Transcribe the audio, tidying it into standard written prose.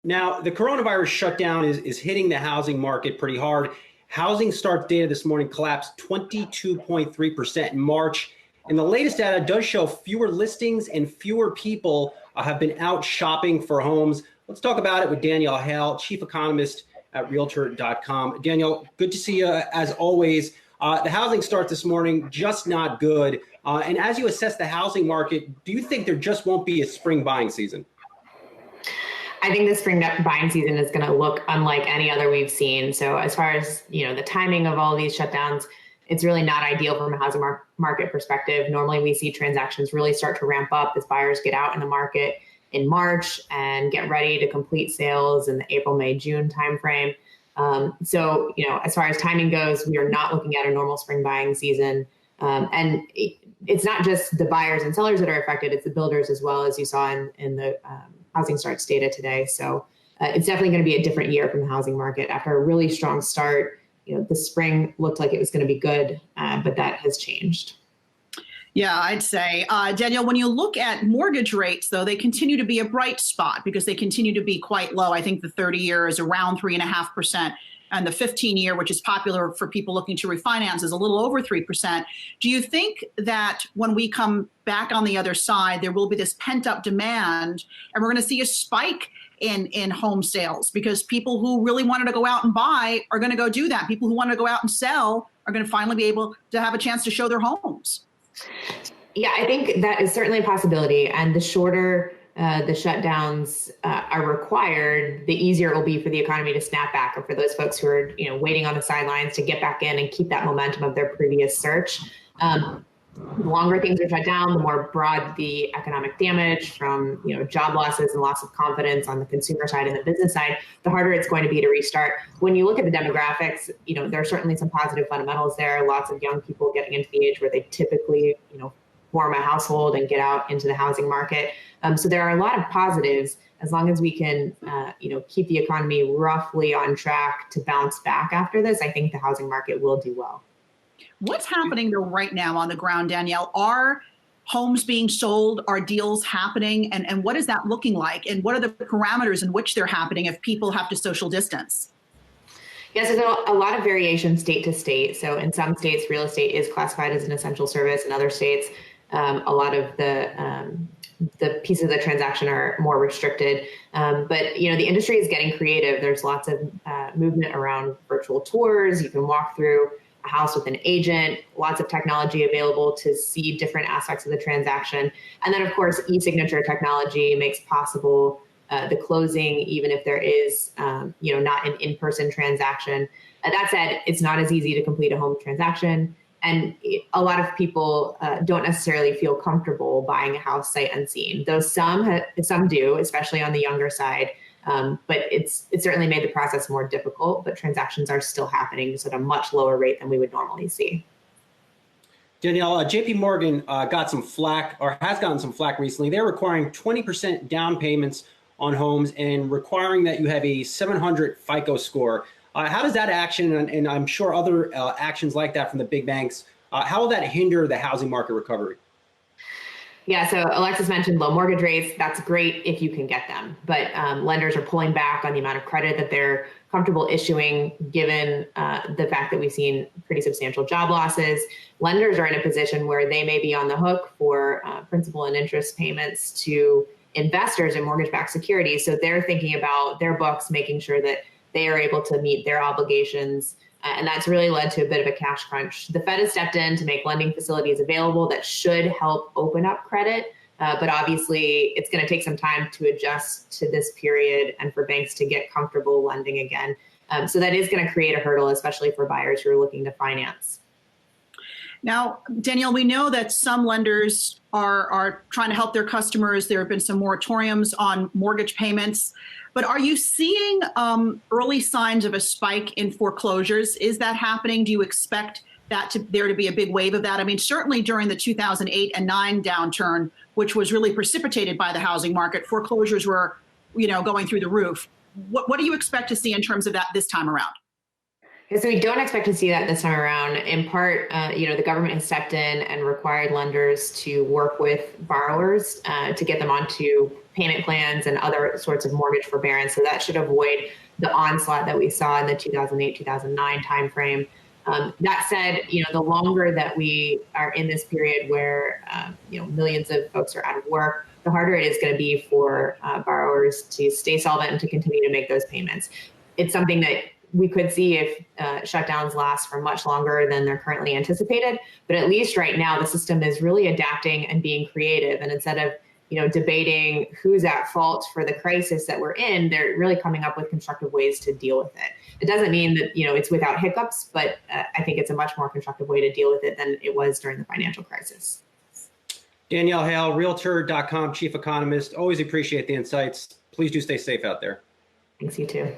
Now, the coronavirus shutdown is hitting the housing market pretty hard. Housing starts data this morning collapsed 22.3% in March. And the latest data does show fewer listings and fewer people have been out shopping for homes. Let's talk about it with Danielle Hale, chief economist at realtor.com. Danielle, good to see you as always. The housing start this morning, just not good. And as you assess the housing market, do you think there just won't be a spring buying season? I think the spring buying season is going to look unlike any other we've seen. So as far as, the timing of all these shutdowns, it's really not ideal from a housing market perspective. Normally we see transactions really start to ramp up as buyers get out in the market in March and get ready to complete sales in the April, May, June timeframe. So, as far as timing goes, we are not looking at a normal spring buying season. And it's not just the buyers and sellers that are affected, it's the builders as well, as you saw in the housing starts data today. So it's definitely going to be a different year from the housing market. After a really strong start, the spring looked like it was going to be good, but that has changed. Yeah, I'd say, Danielle, when you look at mortgage rates, though, they continue to be a bright spot because they continue to be quite low. I think the 30-year is around 3.5%. And the 15-year, which is popular for people looking to refinance, is a little over 3%. Do you think that when we come back on the other side, there will be this pent-up demand and we're going to see a spike in home sales because people who really wanted to go out and buy are going to go do that? People who want to go out and sell are going to finally be able to have a chance to show their homes. Yeah, I think that is certainly a possibility. And the shorter the shutdowns are required, the easier it will be for the economy to snap back, or for those folks who are waiting on the sidelines to get back in and keep that momentum of their previous search. The longer things are shut down, the more broad the economic damage from job losses and loss of confidence on the consumer side and the business side, the harder it's going to be to restart. When you look at the demographics, there are certainly some positive fundamentals there. Lots of young people getting into the age where they typically form a household and get out into the housing market. So there are a lot of positives as long as we can, keep the economy roughly on track to bounce back after this. I think the housing market will do well. What's happening though right now on the ground, Danielle? Are homes being sold? Are deals happening? And what is that looking like? And what are the parameters in which they're happening if people have to social distance? Yes, there's a lot of variation state to state. So in some states, real estate is classified as an essential service. In other states, a lot of the pieces of the transaction are more restricted. But, the industry is getting creative. There's lots of movement around virtual tours. You can walk through a house with an agent, lots of technology available to see different aspects of the transaction. And then, of course, e-signature technology makes possible the closing, even if there is, not an in-person transaction. That said, it's not as easy to complete a home transaction. And a lot of people don't necessarily feel comfortable buying a house sight unseen, though some do, especially on the younger side. But it's certainly made the process more difficult, but transactions are still happening just at a much lower rate than we would normally see. Danielle, JP Morgan got some flack, or has gotten some flack recently. They're requiring 20% down payments on homes and requiring that you have a 700 FICO score. How does that action, and I'm sure other actions like that from the big banks, how will that hinder the housing market recovery? Yeah, so Alexis mentioned low mortgage rates. That's great if you can get them. But lenders are pulling back on the amount of credit that they're comfortable issuing, given the fact that we've seen pretty substantial job losses. Lenders are in a position where they may be on the hook for principal and interest payments to investors in mortgage-backed securities. So they're thinking about their books, making sure that they are able to meet their obligations. And that's really led to a bit of a cash crunch. The Fed has stepped in to make lending facilities available that should help open up credit. But obviously, it's going to take some time to adjust to this period and for banks to get comfortable lending again. So that is going to create a hurdle, especially for buyers who are looking to finance. Now, Danielle, we know that some lenders are trying to help their customers. There have been some moratoriums on mortgage payments. But are you seeing early signs of a spike in foreclosures? Is that happening? Do you expect there to be a big wave of that? I mean, certainly during the 2008 and 9 downturn, which was really precipitated by the housing market, foreclosures were, going through the roof. What do you expect to see in terms of that this time around? So we don't expect to see that this time around. In part, the government has stepped in and required lenders to work with borrowers to get them onto payment plans and other sorts of mortgage forbearance. So that should avoid the onslaught that we saw in the 2008-2009 timeframe. That said, the longer that we are in this period where millions of folks are out of work, the harder it is going to be for borrowers to stay solvent and to continue to make those payments. It's something that we could see if shutdowns last for much longer than they're currently anticipated. But at least right now, the system is really adapting and being creative. And instead of debating who's at fault for the crisis that we're in, they're really coming up with constructive ways to deal with it. It doesn't mean that it's without hiccups, but I think it's a much more constructive way to deal with it than it was during the financial crisis. Danielle Hale, Realtor.com chief economist. Always appreciate the insights. Please do stay safe out there. Thanks, you too.